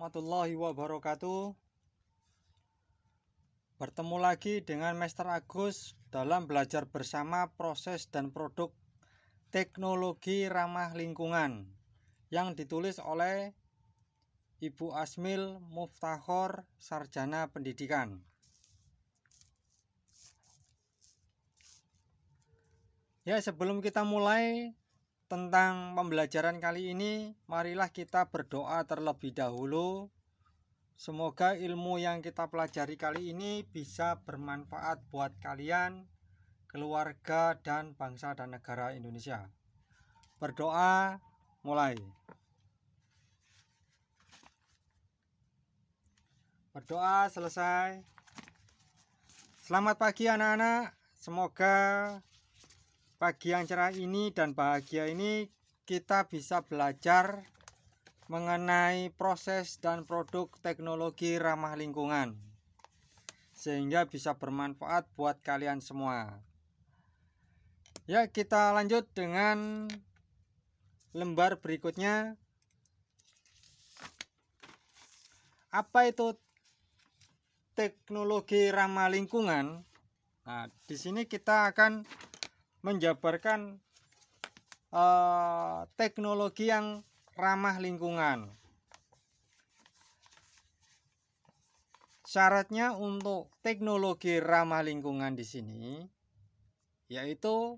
warahmatullahi wabarakatuh. Bertemu lagi dengan Master Agus dalam belajar bersama proses dan produk teknologi ramah lingkungan yang ditulis oleh Ibu Asmil Muftahor, Sarjana Pendidikan. Ya, sebelum kita mulai tentang pembelajaran kali ini, marilah kita berdoa terlebih dahulu. Semoga ilmu yang kita pelajari kali ini bisa bermanfaat buat kalian, keluarga, dan bangsa dan negara Indonesia. Berdoa, mulai. Berdoa selesai. Selamat pagi anak-anak. Semoga pagi yang cerah ini dan bahagia ini kita bisa belajar mengenai proses dan produk teknologi ramah lingkungan sehingga bisa bermanfaat buat kalian semua. Ya, kita lanjut dengan lembar berikutnya. Apa itu teknologi ramah lingkungan? Nah, di sini kita akan menjabarkan teknologi yang ramah lingkungan. Syaratnya untuk teknologi ramah lingkungan di sini yaitu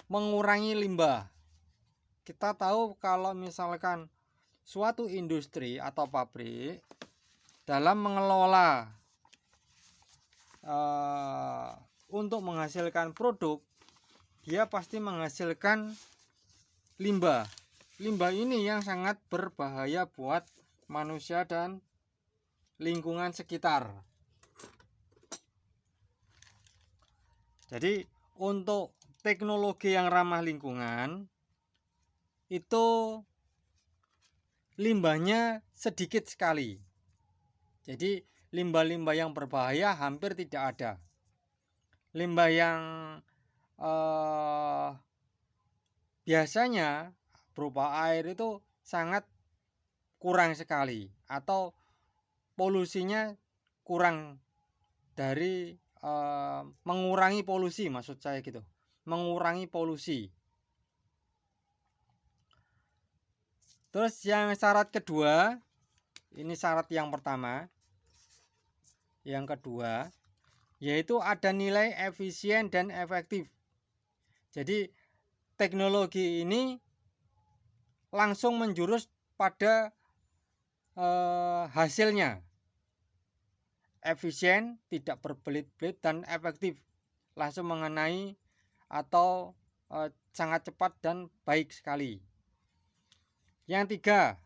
mengurangi limbah. Kita tahu kalau misalkan suatu industri atau pabrik dalam mengelola untuk menghasilkan produk, dia pasti menghasilkan limbah. Limbah ini yang sangat berbahaya buat manusia dan lingkungan sekitar. Jadi untuk teknologi yang ramah lingkungan itu limbahnya sedikit sekali. Jadi limbah-limbah yang berbahaya hampir tidak ada. Limbah yang biasanya berupa air itu sangat kurang sekali, atau polusinya kurang dari mengurangi polusi, maksud saya gitu, mengurangi polusi. Terus yang syarat kedua, ini syarat yang pertama. Yang kedua yaitu ada nilai efisien dan efektif. Jadi teknologi ini langsung menjurus pada hasilnya. Efisien, tidak berbelit-belit, dan efektif, langsung mengenai atau sangat cepat dan baik sekali. Yang tiga,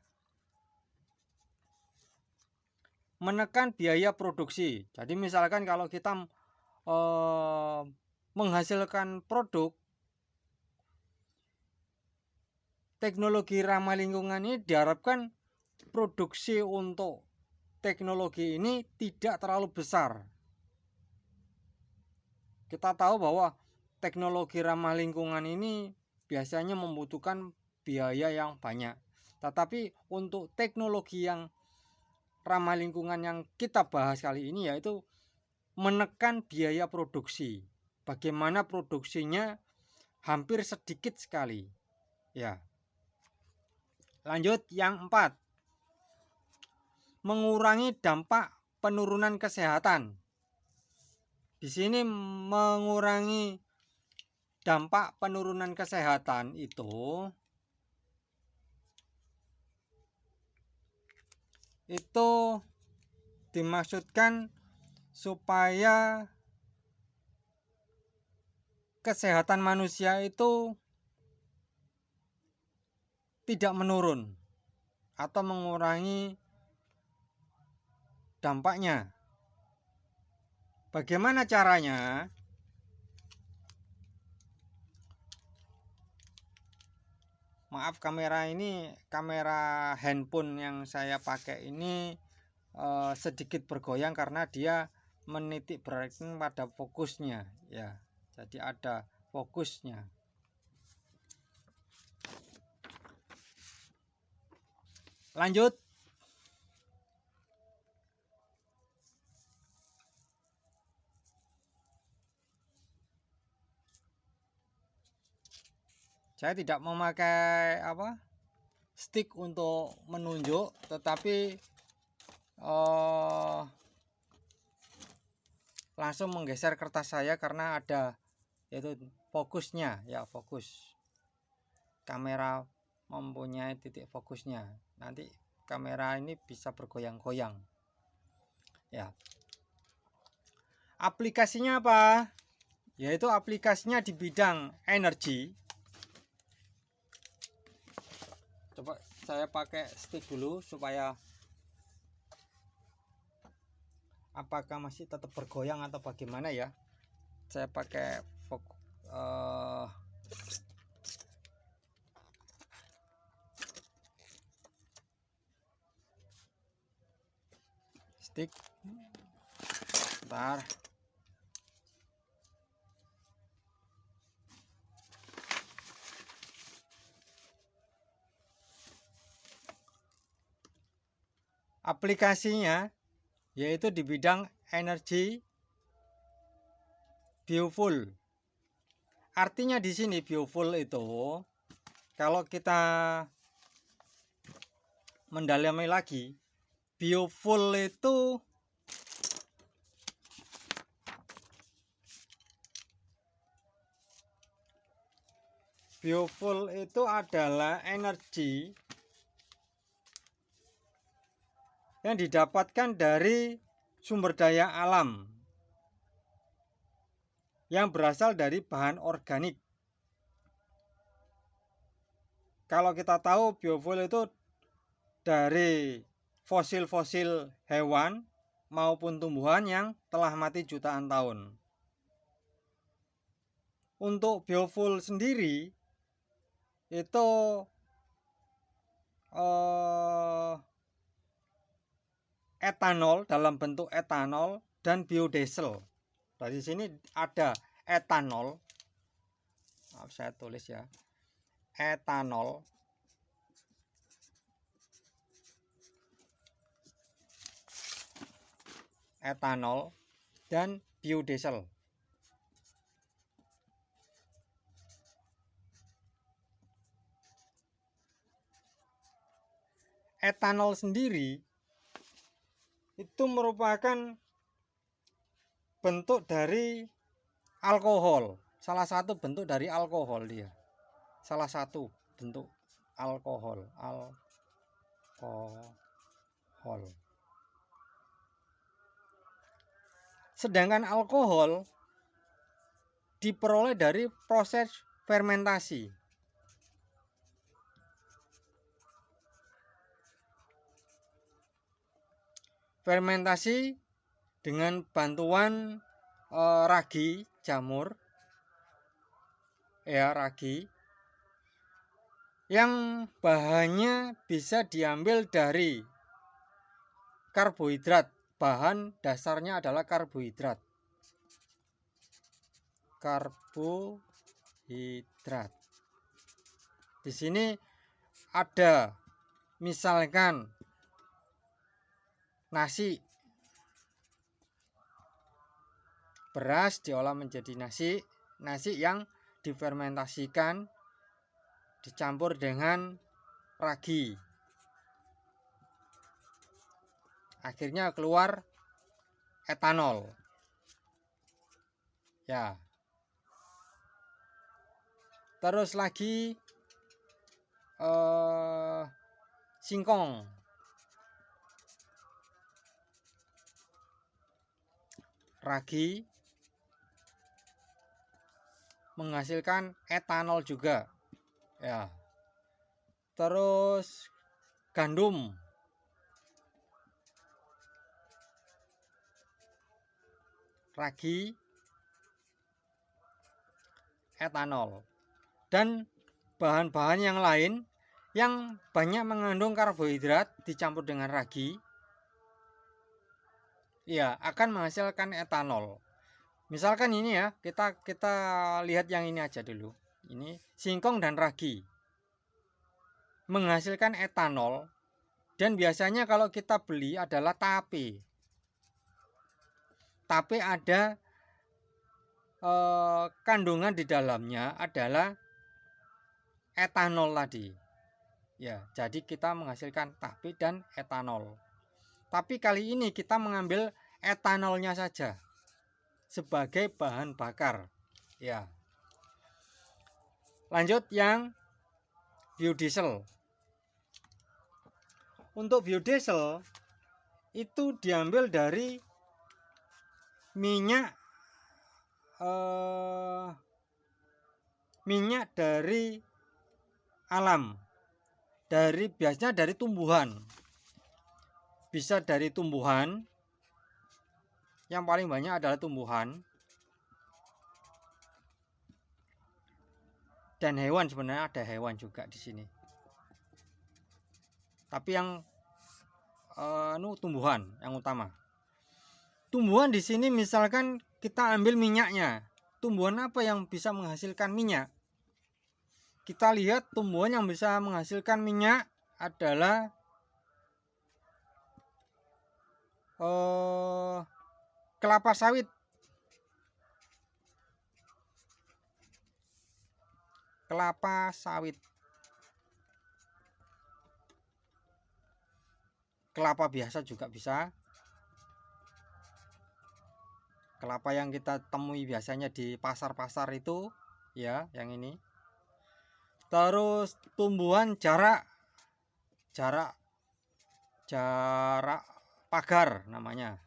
menekan biaya produksi. Jadi misalkan kalau kita menghasilkan produk, teknologi ramah lingkungan ini diharapkan produksi untuk teknologi ini tidak terlalu besar. Kita tahu bahwa teknologi ramah lingkungan ini biasanya membutuhkan biaya yang banyak. Tetapi untuk teknologi yang ramah lingkungan yang kita bahas kali ini yaitu menekan biaya produksi. Bagaimana produksinya hampir sedikit sekali. Ya. Lanjut yang 4. Mengurangi dampak penurunan kesehatan. Di sini mengurangi dampak penurunan kesehatan itu dimaksudkan supaya kesehatan manusia itu tidak menurun atau mengurangi dampaknya. Bagaimana caranya? Maaf, kamera ini, kamera handphone yang saya pakai ini sedikit bergoyang karena dia menitik beratkan pada fokusnya, ya. Jadi ada fokusnya. Lanjut. Saya tidak memakai stick untuk menunjuk, tetapi langsung menggeser kertas saya karena ada yaitu fokusnya, ya, fokus. Kamera mempunyai titik fokusnya. Nanti kamera ini bisa bergoyang-goyang. Ya. Aplikasinya apa? Yaitu aplikasinya di bidang energi. Coba saya pakai stick dulu supaya apakah masih tetap bergoyang atau bagaimana ya. Saya pakai stick. Bentar. Aplikasinya yaitu di bidang energi biofuel. Artinya di sini biofuel itu kalau kita mendalami lagi, biofuel itu adalah energi yang didapatkan dari sumber daya alam yang berasal dari bahan organik. Kalau kita tahu biofuel itu dari fosil-fosil hewan maupun tumbuhan yang telah mati jutaan tahun. Untuk biofuel sendiri itu etanol dalam bentuk etanol dan biodiesel. Dari sini ada etanol. Maaf, saya tulis ya. Etanol. Etanol dan biodiesel. Etanol sendiri itu merupakan bentuk dari alkohol. Salah satu bentuk dari alkohol dia. Salah satu bentuk alkohol. Sedangkan alkohol diperoleh dari proses fermentasi. Fermentasi dengan bantuan ragi jamur, ya, ragi, yang bahannya bisa diambil dari karbohidrat. Bahan dasarnya adalah karbohidrat. Karbohidrat. Di sini ada misalkan nasi, beras diolah menjadi nasi yang difermentasikan, dicampur dengan ragi. Akhirnya keluar etanol. Ya. Terus lagi singkong. Ragi menghasilkan etanol juga. Ya. Terus gandum. Ragi, etanol. Dan bahan-bahan yang lain yang banyak mengandung karbohidrat dicampur dengan ragi, ya, akan menghasilkan etanol. Misalkan ini ya, kita lihat yang ini aja dulu. Ini singkong dan ragi menghasilkan etanol Dan biasanya kalau kita beli adalah tape. Tape ada kandungan di dalamnya adalah etanol tadi. Ya, jadi kita menghasilkan tape dan etanol. Tapi kali ini kita mengambil etanolnya saja sebagai bahan bakar. Ya. Lanjut yang biodiesel. Untuk biodiesel itu diambil dari minyak dari alam, biasanya dari tumbuhan. Bisa dari tumbuhan, yang paling banyak adalah tumbuhan, dan hewan. Sebenarnya ada hewan juga di sini, tapi yang tumbuhan yang utama. Tumbuhan di sini misalkan kita ambil minyaknya. Tumbuhan apa yang bisa menghasilkan minyak? Kita lihat tumbuhan yang bisa menghasilkan minyak adalah kelapa sawit. Kelapa sawit. Kelapa biasa juga bisa. Kelapa yang kita temui biasanya di pasar-pasar itu, ya, yang ini. Terus tumbuhan jarak pagar namanya.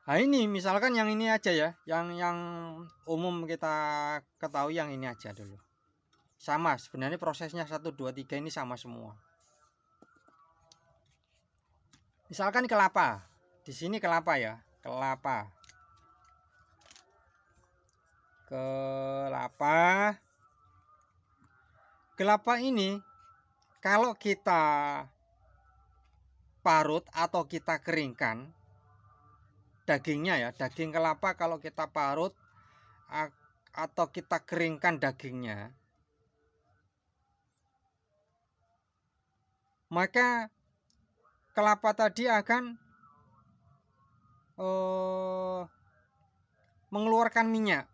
Nah ini misalkan yang ini aja ya, yang umum kita ketahui yang ini aja dulu. Sama sebenarnya prosesnya 1, 2, 3 ini sama semua. Misalkan kelapa. Di sini kelapa ya, kelapa. Kelapa ini kalau kita parut atau kita keringkan dagingnya ya, daging kelapa kalau kita parut atau kita keringkan dagingnya, maka kelapa tadi akan mengeluarkan minyak.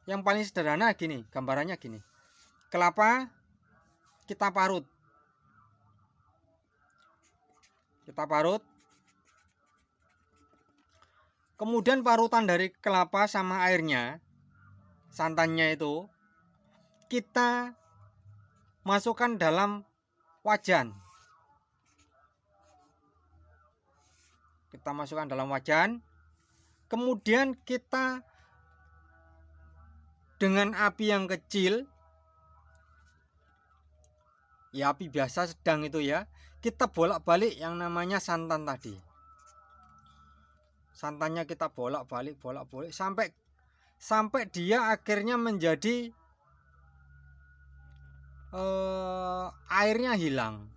Yang paling sederhana gini, gambarannya gini. Kelapa kita parut. Kemudian parutan dari kelapa sama airnya, santannya itu kita masukkan dalam wajan. Kemudian kita dengan api yang kecil, ya api biasa sedang itu ya, kita bolak-balik yang namanya santan tadi. Santannya kita bolak-balik sampai dia akhirnya menjadi airnya hilang.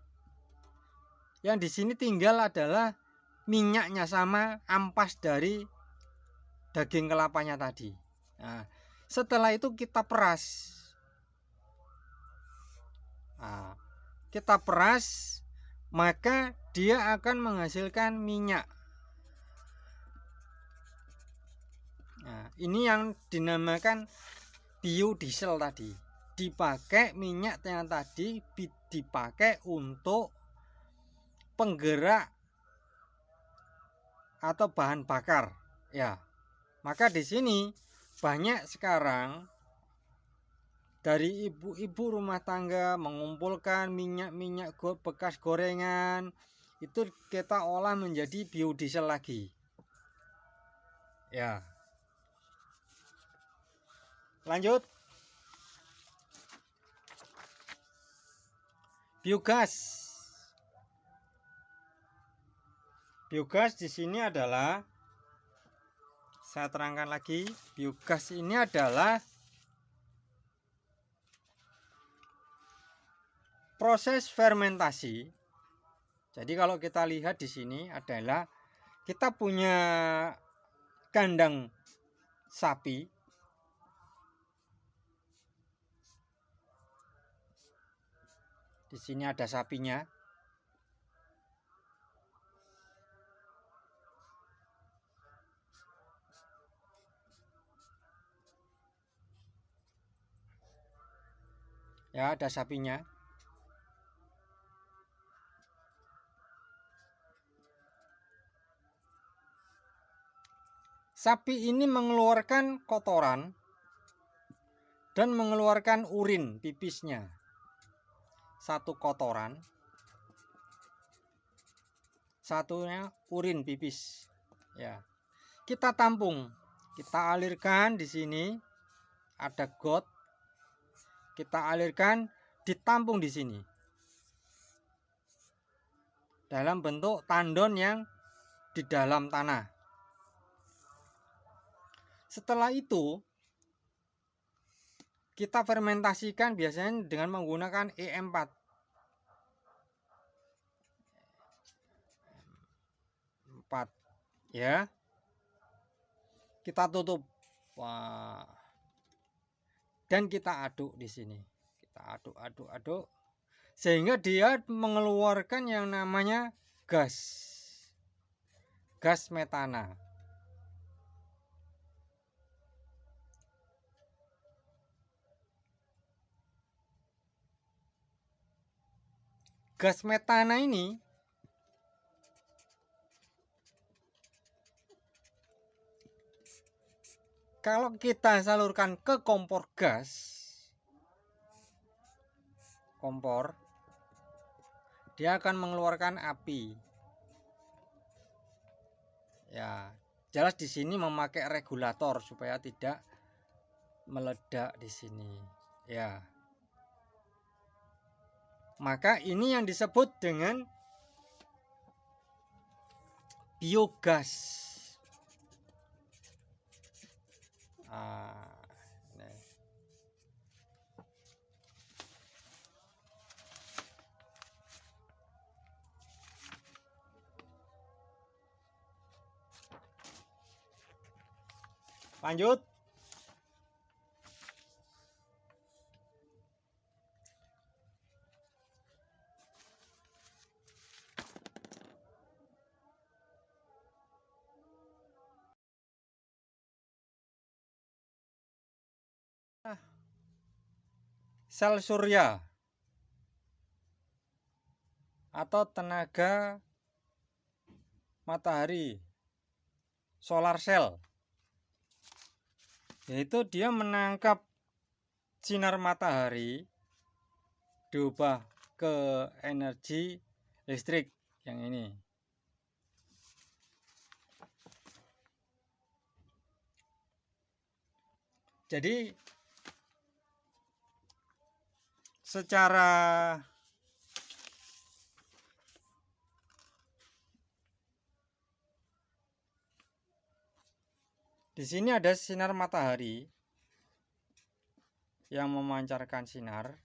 Yang di sini tinggal adalah minyaknya sama ampas dari daging kelapanya tadi. Nah, setelah itu kita peras. Maka dia akan menghasilkan minyak. Nah, ini yang dinamakan biodiesel tadi. Dipakai minyak yang tadi dipakai untuk penggerak atau bahan bakar, ya. Maka di sini banyak sekarang dari ibu-ibu rumah tangga mengumpulkan minyak bekas gorengan, itu kita olah menjadi biodiesel lagi. Ya. Lanjut. Biogas. Biogas di sini adalah, saya terangkan lagi, biogas ini adalah proses fermentasi. Jadi kalau kita lihat di sini adalah kita punya kandang sapi. Di sini ada sapinya. Ya, ada sapinya. Sapi ini mengeluarkan kotoran dan mengeluarkan urin pipisnya. Satu kotoran, satunya urin pipis. Ya. Kita tampung, kita alirkan di sini. Ada got. Kita alirkan, ditampung di sini. Dalam bentuk tandon yang di dalam tanah. Setelah itu, kita fermentasikan biasanya dengan menggunakan E4. Ya. Kita tutup. Wah. Dan kita aduk di sini. Kita aduk sehingga dia mengeluarkan yang namanya gas metana. Gas metana ini kalau kita salurkan ke kompor gas, dia akan mengeluarkan api. Ya, jelas di sini memakai regulator supaya tidak meledak di sini. Ya. Maka ini yang disebut dengan biogas. Lanjut. Sel surya atau tenaga matahari, solar cell, yaitu dia menangkap sinar matahari diubah ke energi listrik yang ini. Jadi secara di sini ada sinar matahari yang memancarkan sinar,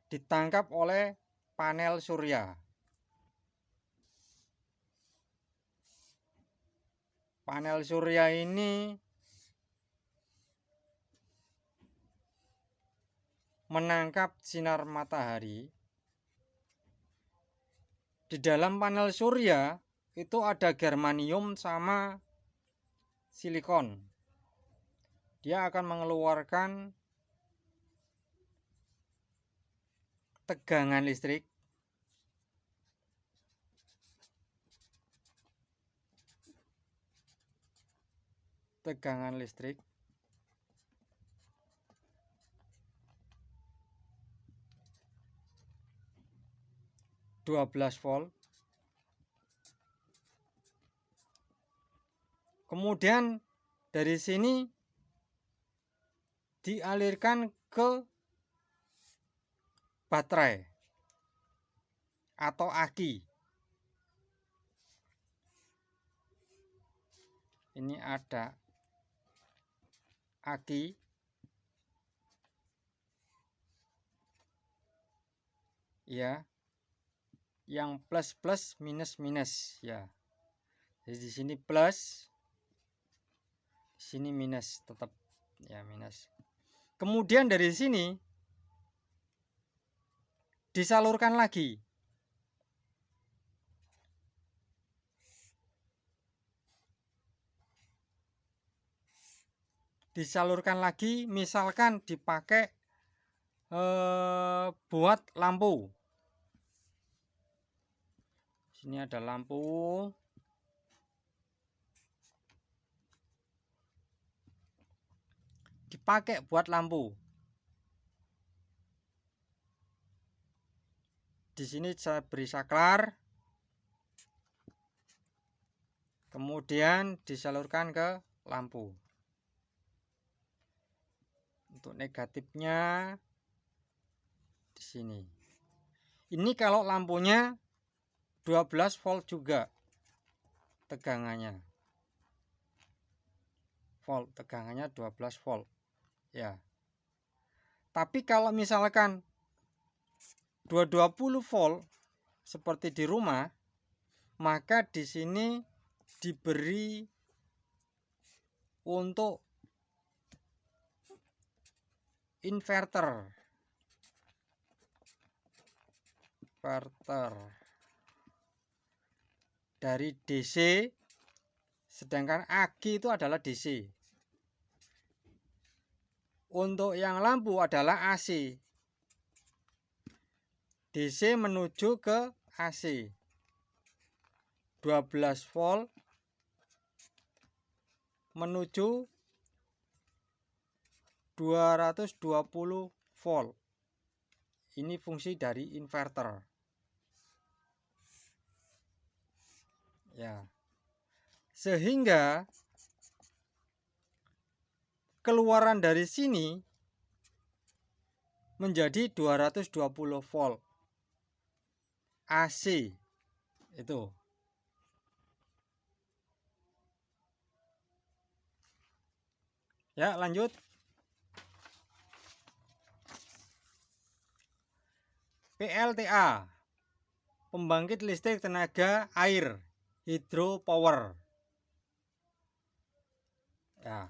ditangkap oleh panel surya. Panel surya ini menangkap sinar matahari. Di dalam panel surya itu ada germanium sama silikon. Dia akan mengeluarkan tegangan listrik. Tegangan listrik 12 volt. Kemudian dari sini dialirkan ke baterai atau aki. Ini ada aki. Ya. Yang plus plus minus minus ya. Jadi di sini plus, di sini minus, tetap ya minus. Kemudian dari sini disalurkan lagi. Disalurkan lagi, misalkan dipakai buat lampu. Sini ada lampu. Dipakai buat lampu. Di sini saya beri saklar. Kemudian disalurkan ke lampu. Untuk negatifnya di sini. Ini kalau lampunya 12 volt juga tegangannya. Tegangannya 12 volt. Ya. Tapi kalau misalkan 220 volt seperti di rumah, maka di sini diberi untuk inverter. Dari DC, sedangkan agi itu adalah DC. Untuk yang lampu adalah AC. DC menuju ke AC. 12 volt menuju 220 volt. Ini fungsi dari inverter. Ya. Sehingga keluaran dari sini menjadi 220 volt. AC itu. Ya, lanjut. PLTA, pembangkit listrik tenaga air, hydropower. Ya.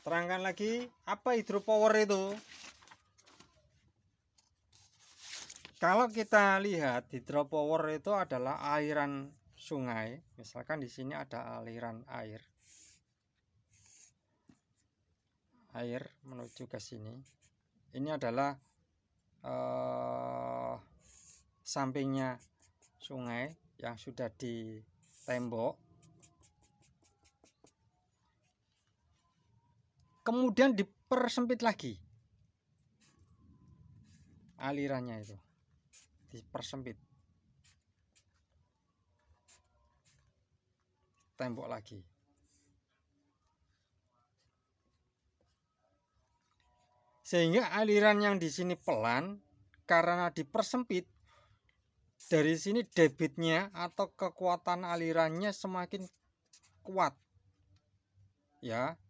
Terangkan lagi, apa hydropower itu? Kalau kita lihat, hydropower itu adalah aliran sungai. Misalkan di sini ada aliran air. Air menuju ke sini. Ini adalah sampingnya sungai yang sudah ditembok. Kemudian dipersempit lagi alirannya itu, dipersempit, tembok lagi. Sehingga aliran yang di sini pelan karena dipersempit. Dari sini debitnya atau kekuatan alirannya semakin kuat. Ya.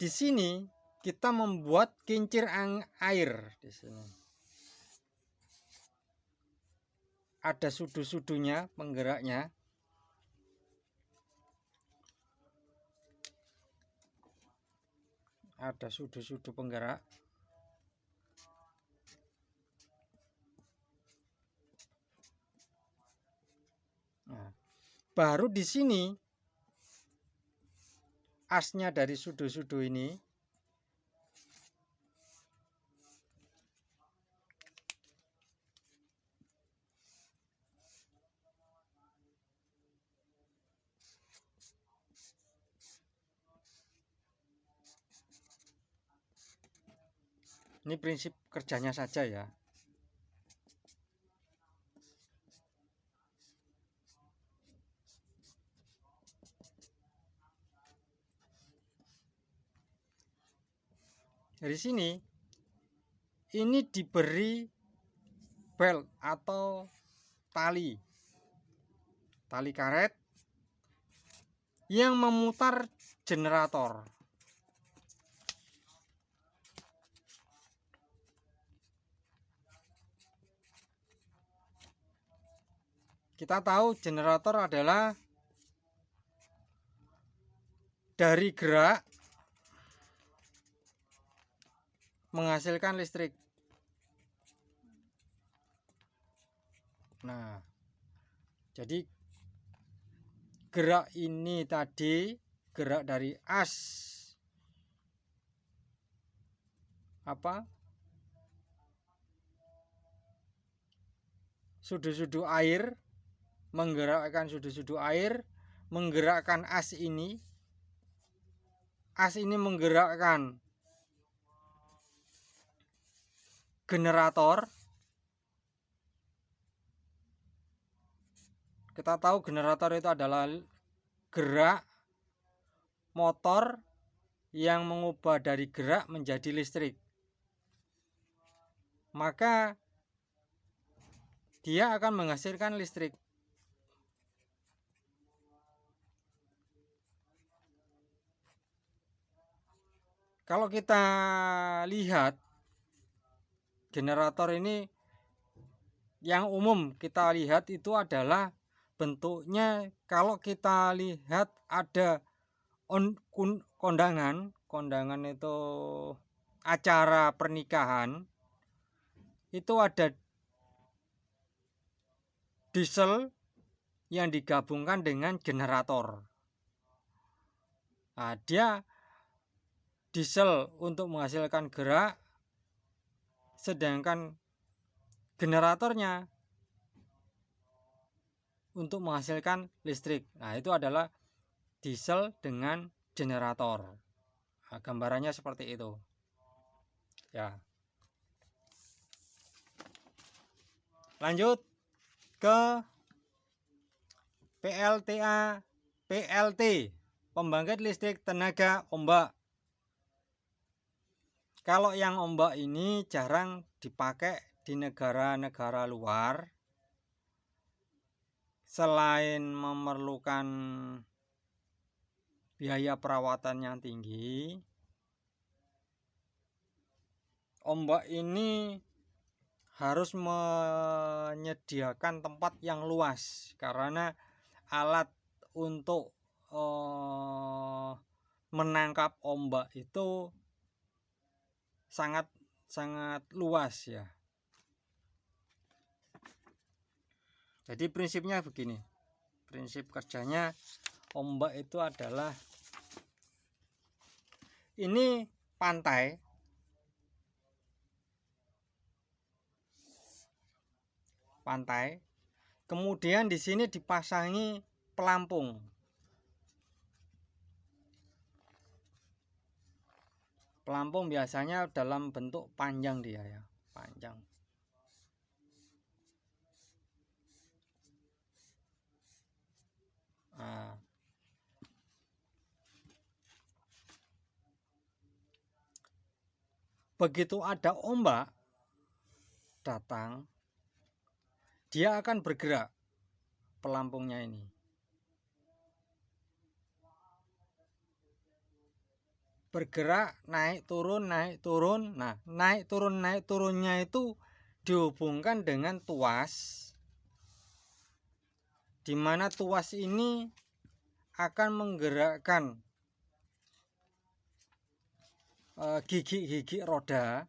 Di sini kita membuat kincir air di sini. Ada sudu-sudunya penggeraknya. Ada sudu-sudu penggerak. Nah, baru di sini asnya dari sudu-sudu ini ini prinsip kerjanya saja ya. Dari sini ini diberi belt atau tali karet yang memutar generator. Kita tahu generator adalah dari gerak menghasilkan listrik. Nah, jadi gerak ini tadi gerak dari as sudu-sudu air, menggerakkan sudu-sudu air, menggerakkan as ini menggerakkan generator. Kita tahu generator itu adalah gerak motor yang mengubah dari gerak menjadi listrik. Maka dia akan menghasilkan listrik. Kalau kita lihat generator ini, yang umum kita lihat itu adalah bentuknya. Kalau kita lihat ada kondangan itu acara pernikahan, itu ada diesel yang digabungkan dengan generator. Nah, dia diesel untuk menghasilkan gerak, sedangkan generatornya untuk menghasilkan listrik. Nah, itu adalah diesel dengan generator. Nah, gambarannya seperti itu. Ya. Lanjut ke PLTA, PLT, pembangkit listrik tenaga ombak. Kalau yang ombak ini jarang dipakai di negara-negara luar. Selain memerlukan biaya perawatan yang tinggi, ombak ini harus menyediakan tempat yang luas, karena alat untuk menangkap ombak itu sangat luas ya. Jadi prinsipnya begini, prinsip kerjanya ombak itu adalah, ini pantai, kemudian di sini dipasangi pelampung. Pelampung biasanya dalam bentuk panjang dia ya, panjang. Nah, begitu ada ombak datang, dia akan bergerak pelampungnya ini. Bergerak, naik turun. Nah, naik turunnya itu dihubungkan dengan tuas, di mana tuas ini akan menggerakkan gigi-gigi roda.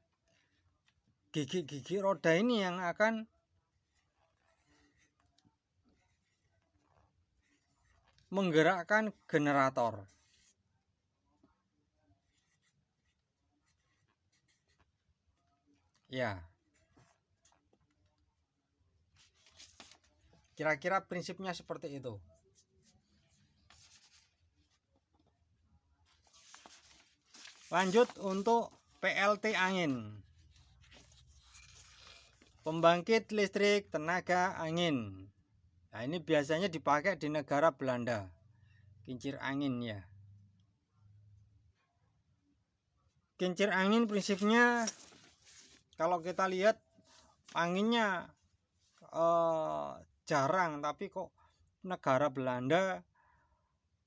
Gigi-gigi roda ini yang akan menggerakkan generator. Ya. Kira-kira prinsipnya seperti itu. Lanjut untuk PLT angin. Pembangkit listrik tenaga angin. Nah, ini biasanya dipakai di negara Belanda. Kincir angin ya. Kincir angin prinsipnya, kalau kita lihat anginnya jarang, tapi kok negara Belanda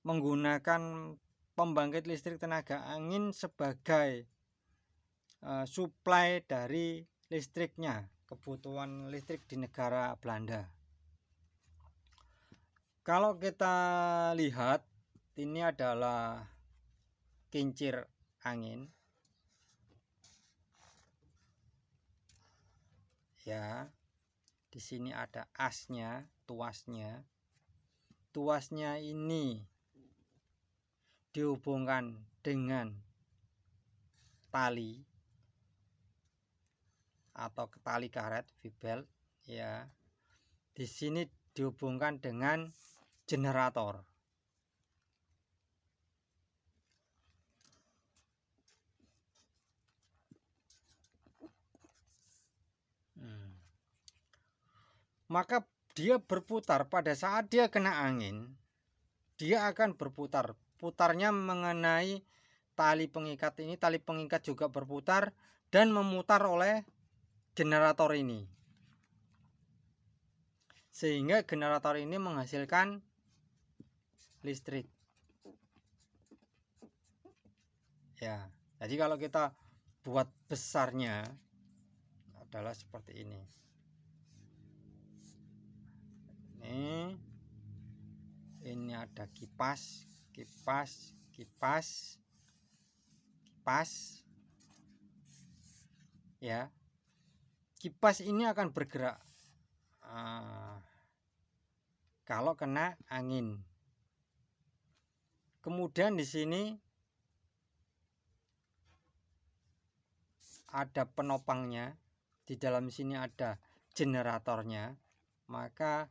menggunakan pembangkit listrik tenaga angin sebagai suplai dari listriknya, kebutuhan listrik di negara Belanda. Kalau kita lihat, ini adalah kincir angin. Ya, di sini ada asnya, tuasnya. Tuasnya ini dihubungkan dengan tali atau tali karet V-belt, ya. Di sini dihubungkan dengan generator. Maka dia berputar. Pada saat dia kena angin, dia akan berputar. Putarnya mengenai tali pengikat ini. Tali pengikat juga berputar dan memutar oleh generator ini, sehingga generator ini menghasilkan listrik. Ya, jadi kalau kita buat besarnya adalah seperti ini. Ini ada kipas, ya. Kipas ini akan bergerak kalau kena angin. Kemudian di sini ada penopangnya, di dalam sini ada generatornya. Maka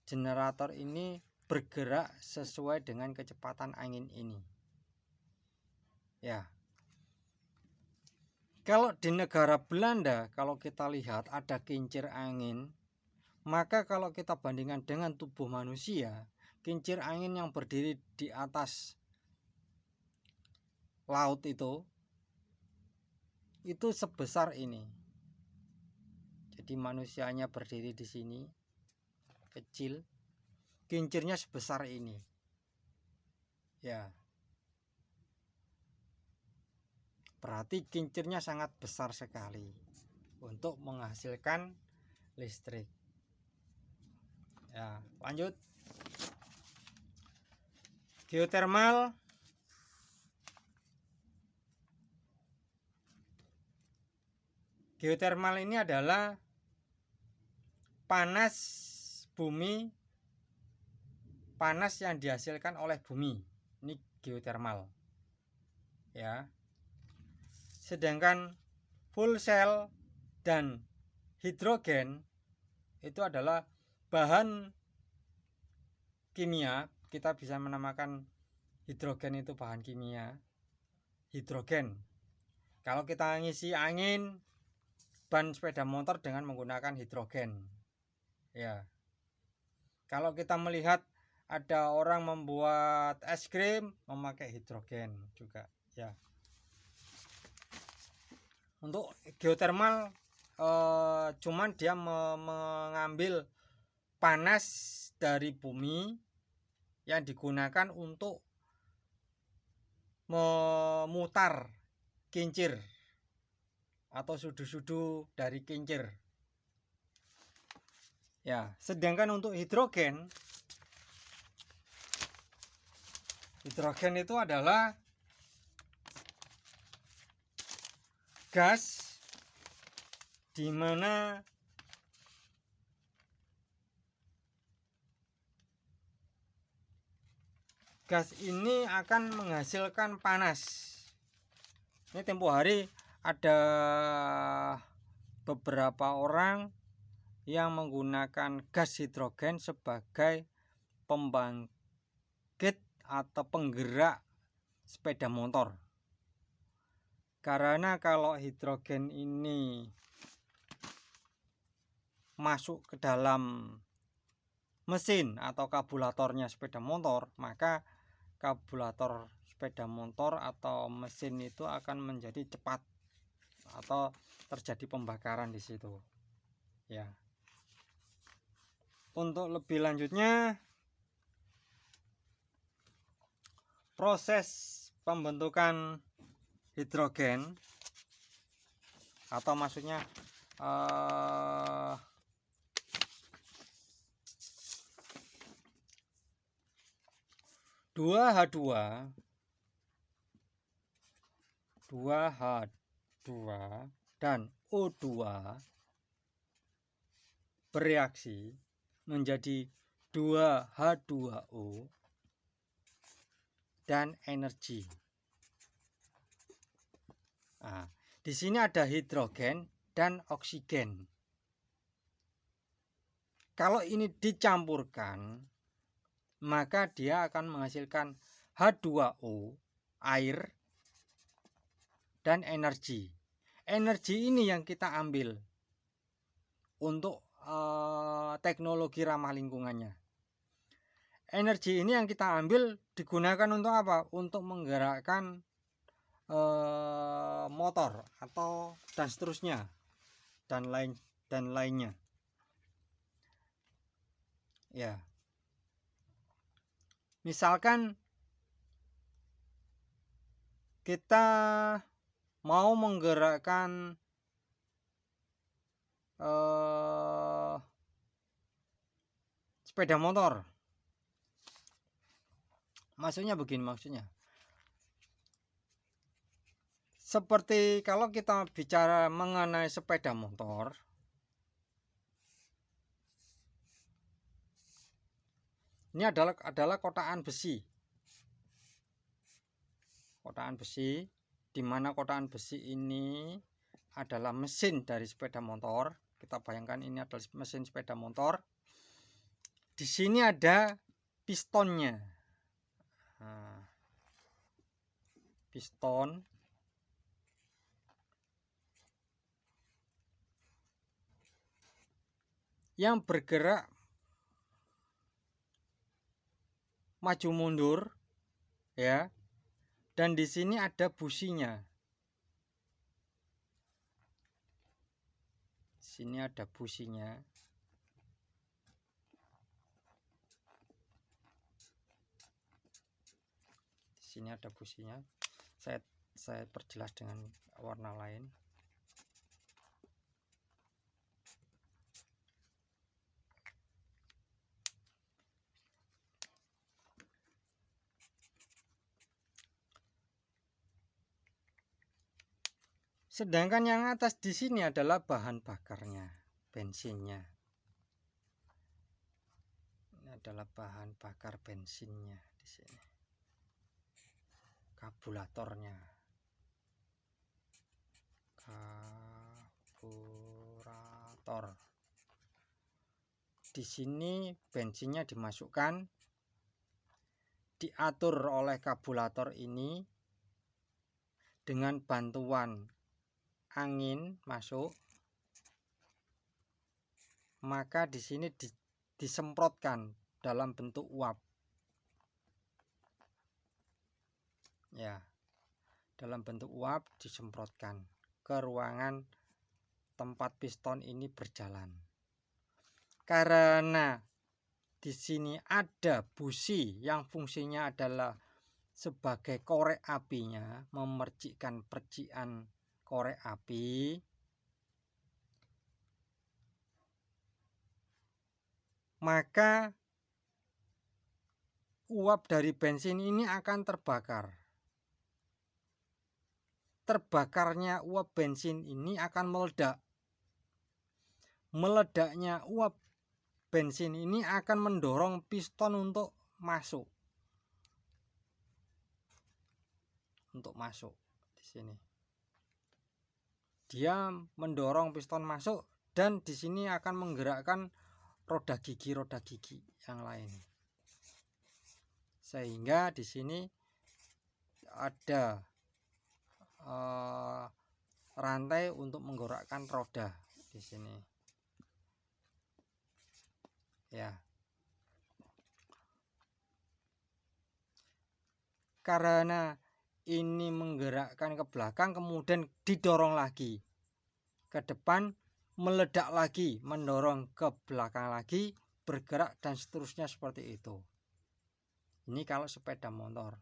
generator ini bergerak sesuai dengan kecepatan angin ini. Ya. Kalau di negara Belanda, kalau kita lihat ada kincir angin, maka kalau kita bandingkan dengan tubuh manusia, kincir angin yang berdiri di atas laut itu sebesar ini. Jadi manusianya berdiri di sini, kecil, kincirnya sebesar ini. Ya. Berarti kincirnya sangat besar sekali untuk menghasilkan listrik. Ya, lanjut. Geotermal. Geotermal ini adalah panas bumi, panas yang dihasilkan oleh bumi. Ini geotermal. Ya. Sedangkan fuel cell dan hidrogen itu adalah bahan kimia. Kita bisa menamakan hidrogen itu bahan kimia. Hidrogen. Kalau kita ngisi angin ban sepeda motor dengan menggunakan hidrogen. Ya. Kalau kita melihat ada orang membuat es krim memakai hidrogen juga, ya. Untuk geotermal cuman dia mengambil panas dari bumi yang digunakan untuk memutar kincir atau sudu-sudu dari kincir. Ya, sedangkan untuk hidrogen itu adalah gas di mana gas ini akan menghasilkan panas. Ini tempo hari ada beberapa orang yang menggunakan gas hidrogen sebagai pembangkit atau penggerak sepeda motor. Karena kalau hidrogen ini masuk ke dalam mesin atau karburatornya sepeda motor, maka karburator sepeda motor atau mesin itu akan menjadi cepat atau terjadi pembakaran di situ. Ya. Untuk lebih lanjutnya, proses pembentukan hidrogen atau maksudnya 2H2 dan O2 bereaksi menjadi 2H2O dan energi. Nah, di sini ada hidrogen dan oksigen. Kalau ini dicampurkan, maka dia akan menghasilkan H2O, air, dan energi. Energi ini yang kita ambil untuk teknologi ramah lingkungannya. Energi ini yang kita ambil digunakan untuk apa? Untuk menggerakkan motor atau dan seterusnya dan lainnya. Ya. Misalkan kita mau menggerakkan sepeda motor. Maksudnya begini, seperti kalau kita bicara mengenai sepeda motor, ini adalah kotaan besi. Kotaan besi, di mana kotaan besi ini adalah mesin dari sepeda motor. Kita bayangkan ini adalah mesin sepeda motor. Di sini ada pistonnya. Nah, piston yang bergerak maju mundur, ya. Dan di sini ada businya. Di sini ada businya. Di sini ada businya. Saya perjelas dengan warna lain. Sedangkan yang atas di sini adalah bahan bakarnya, bensinnya. Ini adalah bahan bakar bensinnya di sini. Karburatornya. Karburator. Di sini bensinnya dimasukkan, diatur oleh karburator ini dengan bantuan angin masuk, maka di sini disemprotkan dalam bentuk uap. Ya, dalam bentuk uap disemprotkan ke ruangan tempat piston ini berjalan. Karena di sini ada busi yang fungsinya adalah sebagai korek apinya, memercikkan percikan korek api, maka uap dari bensin ini akan terbakar. Terbakarnya uap bensin ini akan meledak. Meledaknya uap bensin ini akan mendorong piston untuk masuk. Di sini. Dia mendorong piston masuk dan di sini akan menggerakkan roda gigi yang lain. Sehingga di sini ada rantai untuk menggerakkan roda di sini. Ya. Karena ini menggerakkan ke belakang, kemudian didorong lagi ke depan, meledak lagi, mendorong ke belakang lagi, bergerak dan seterusnya seperti itu. Ini kalau sepeda motor.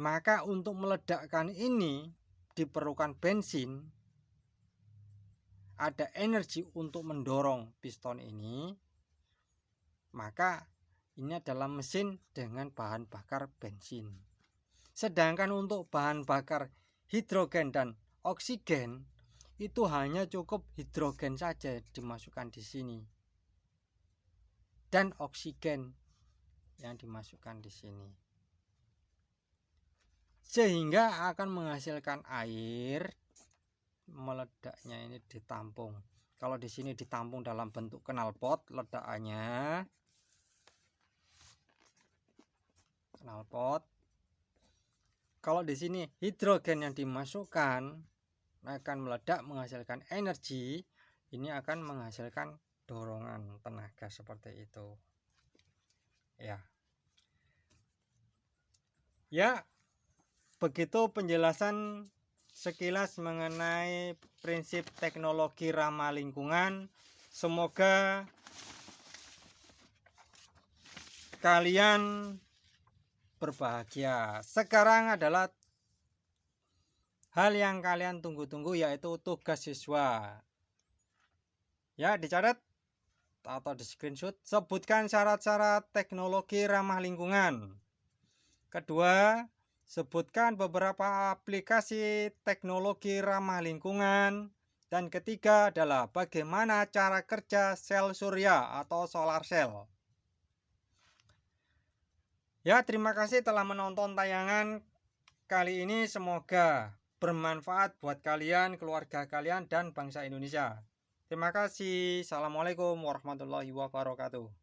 Maka untuk meledakkan ini diperlukan bensin, ada energi untuk mendorong piston ini, maka ini adalah mesin dengan bahan bakar bensin. Sedangkan untuk bahan bakar hidrogen dan oksigen itu hanya cukup hidrogen saja dimasukkan di sini dan oksigen yang dimasukkan di sini, sehingga akan menghasilkan air. Meledaknya ini ditampung. Kalau di sini ditampung dalam bentuk knalpot, ledakannya knalpot. Kalau di sini hidrogen yang dimasukkan akan meledak menghasilkan energi, ini akan menghasilkan dorongan tenaga seperti itu. Ya, begitu penjelasan sekilas mengenai prinsip teknologi ramah lingkungan. Semoga kalian berbahagia. Sekarang adalah hal yang kalian tunggu-tunggu, yaitu tugas siswa. Ya, dicatat atau di screenshot. Sebutkan syarat-syarat teknologi ramah lingkungan. Kedua, sebutkan beberapa aplikasi teknologi ramah lingkungan. Dan ketiga adalah bagaimana cara kerja sel surya atau solar cell. Ya, terima kasih telah menonton tayangan kali ini. Semoga bermanfaat buat kalian, keluarga kalian, dan bangsa Indonesia. Terima kasih. Assalamualaikum warahmatullahi wabarakatuh.